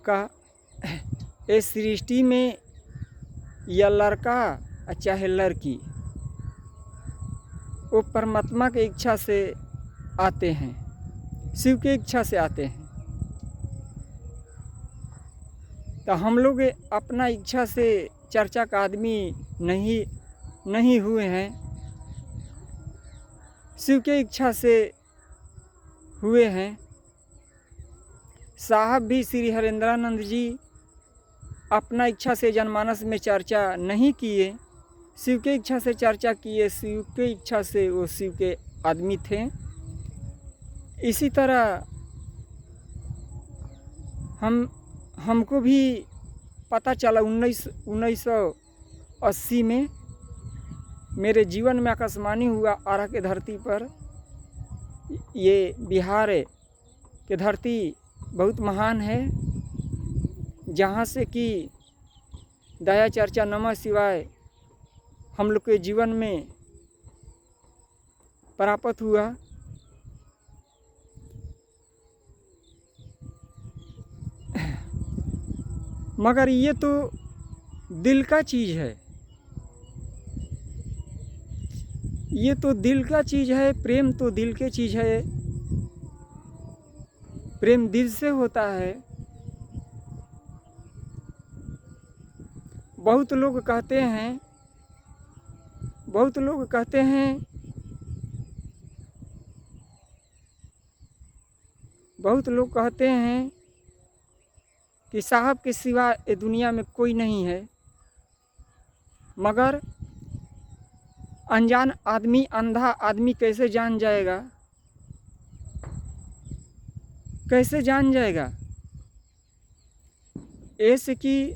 का इस सृष्टि में या लड़का चाहे लड़की वो परमात्मा की इच्छा से आते हैं, शिव की इच्छा से आते हैं। तो हम लोग अपना इच्छा से चर्चा का आदमी नहीं हुए हैं, शिव की इच्छा से हुए हैं। साहब भी श्री हरेंद्रानंद जी अपना इच्छा से जनमानस में चर्चा नहीं किए, शिव की इच्छा से चर्चा किए, शिव की इच्छा से वो शिव के आदमी थे। इसी तरह हमको भी पता चला 1980 में मेरे जीवन में आकाशवाणी हुआ आरा के धरती पर। ये बिहार के धरती बहुत महान है, जहाँ से कि दया चर्चा नमः शिवाय हम लोग के जीवन में प्राप्त हुआ। मगर ये तो दिल का चीज़ है, ये तो दिल का चीज़ है। प्रेम तो दिल की चीज़ है, प्रेम दिल से होता है। बहुत लोग कहते हैं कि साहब के सिवा ये दुनिया में कोई नहीं है। मगर अनजान आदमी, अंधा आदमी कैसे जान जाएगा? कैसे जान जाएगा? ऐसे कि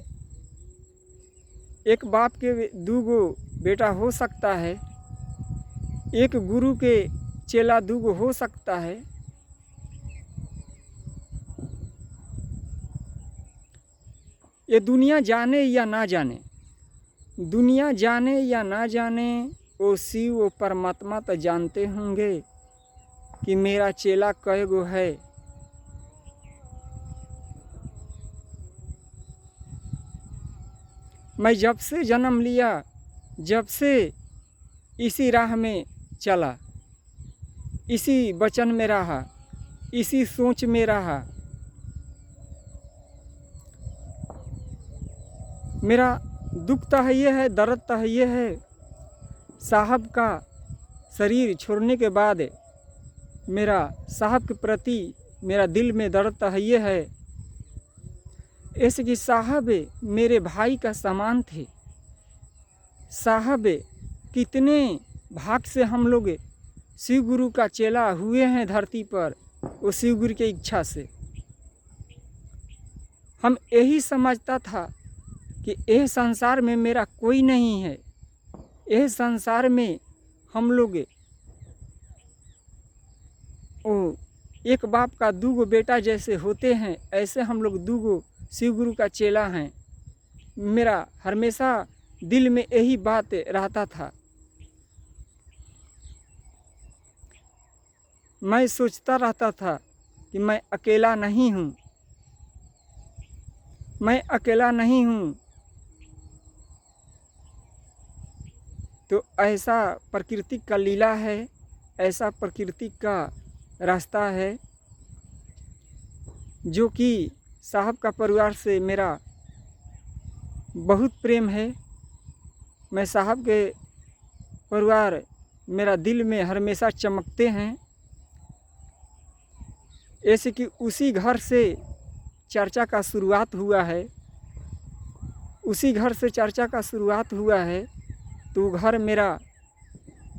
एक बाप के दूगो बेटा हो सकता है, एक गुरु के चेला दूगो हो सकता है। ये दुनिया जाने या ना जाने, दुनिया जाने या ना जाने, वो शिव वो परमात्मा तो जानते होंगे कि मेरा चेला कै गो है। मैं जब से जन्म लिया, जब से इसी राह में चला, इसी वचन में रहा, इसी सोच में रहा। मेरा दुख तो ये है, दर्द तो ये है। साहब का शरीर छोड़ने के बाद मेरा साहब के प्रति मेरा दिल में दर्द तो ये है। ऐसे कि साहब मेरे भाई का समान थे। साहब कितने भाग से हम लोग शिव गुरु का चेला हुए हैं धरती पर, वो शिव गुरु की इच्छा से। हम यही समझता था कि यह संसार में मेरा कोई नहीं है, यह संसार में हम लोग ओ एक बाप का दूगो बेटा जैसे होते हैं, ऐसे हम लोग दूगो शिव गुरु का चेला हैं। मेरा हमेशा दिल में यही बात रहता था। मैं सोचता रहता था कि मैं अकेला नहीं हूँ, मैं अकेला नहीं हूँ। तो ऐसा प्रकृति का लीला है, ऐसा प्रकृति का रास्ता है, जो कि साहब का परिवार से मेरा बहुत प्रेम है। मैं साहब के परिवार मेरा दिल में हमेशा चमकते हैं। ऐसे कि उसी घर से चर्चा का शुरुआत हुआ है, उसी घर से चर्चा का शुरुआत हुआ है, तो घर मेरा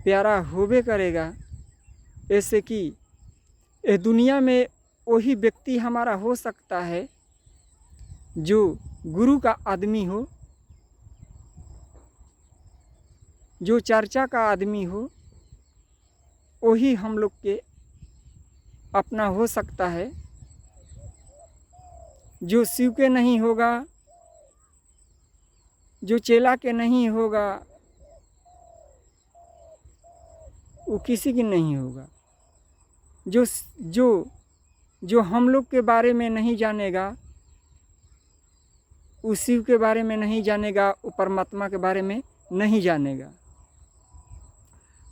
प्यारा होबे करेगा। ऐसे कि इस दुनिया में वही व्यक्ति हमारा हो सकता है जो गुरु का आदमी हो, जो चर्चा का आदमी हो, वही हम लोग के अपना हो सकता है। जो शिव के नहीं होगा, जो चेला के नहीं होगा, वो किसी की नहीं होगा। जो जो जो हम लोग के बारे में नहीं जानेगा, उस शिव के बारे में नहीं जानेगा, वो परमात्मा के बारे में नहीं जानेगा।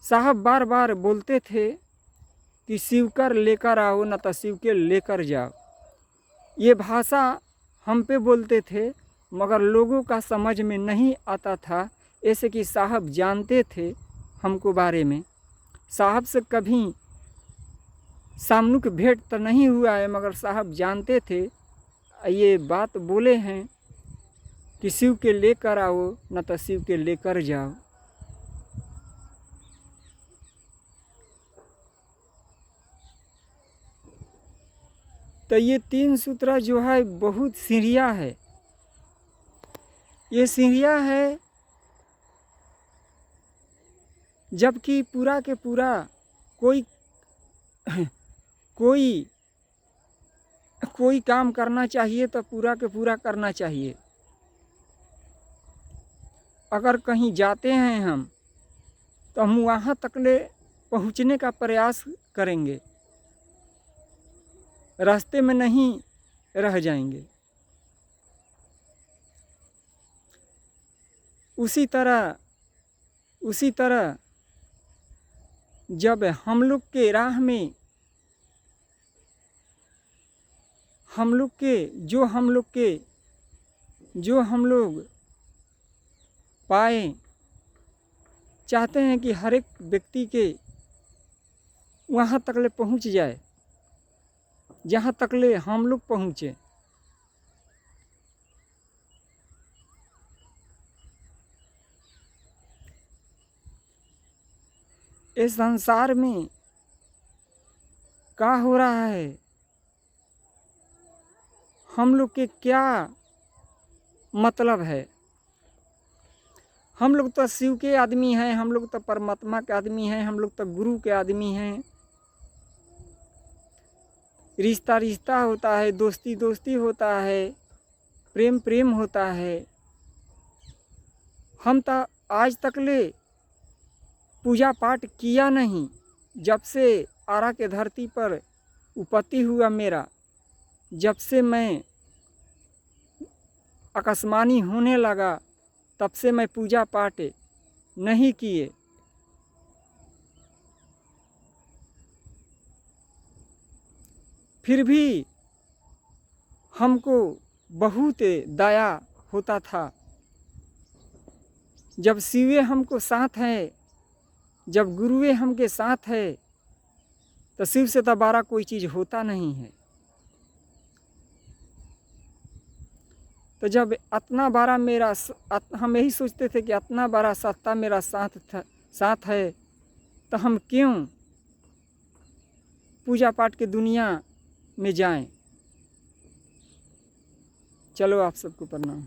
साहब बार बार बोलते थे कि शिव कर लेकर आओ, न तो शिव के लेकर जाओ। ये भाषा हम पे बोलते थे, मगर लोगों का समझ में नहीं आता था। ऐसे कि साहब जानते थे हमको बारे में। साहब से कभी सामने भेंट तो नहीं हुआ है, मगर साहब जानते थे। ये बात बोले हैं कि शिव के लेकर आओ, न तो शिव के लेकर जाओ। तो ये 3 सूत्र जो है बहुत सीढ़ियाँ है। ये सीढ़ियाँ है, जबकि पूरा के पूरा कोई कोई कोई काम करना चाहिए तो पूरा के पूरा करना चाहिए। अगर कहीं जाते हैं हम, तो हम वहाँ तक ले पहुँचने का प्रयास करेंगे, रास्ते में नहीं रह जाएंगे। उसी तरह जब हम लोग के राह में हम लोग पाए, चाहते हैं कि हर एक व्यक्ति के वहाँ तक ले पहुँच जाए जहाँ तक ले हम लोग पहुँचे। इस संसार में क्या हो रहा है, हम लोग के क्या मतलब है। हम लोग तो शिव के आदमी हैं, हम लोग तो परमात्मा के आदमी हैं, हम लोग तो गुरु के आदमी हैं। रिश्ता रिश्ता होता है, दोस्ती दोस्ती होता है, प्रेम प्रेम होता है। हम तो आज तक ले पूजा पाठ किया नहीं। जब से आरा के धरती पर उत्पत्ति हुआ मेरा, जब से मैं आकाशवाणी होने लगा, तब से मैं पूजा पाठ नहीं किए। फिर भी हमको बहुत दया होता था। जब शिवे हमको साथ है, जब गुरुए हमके साथ है, तो शिव से तो बड़ा कोई चीज़ होता नहीं है। तो जब इतना बड़ा हम यही सोचते थे कि इतना बड़ा सत्ता मेरा साथ है, तो हम क्यों पूजा पाठ की दुनिया में जाएं। चलो, आप सबको प्रणाम।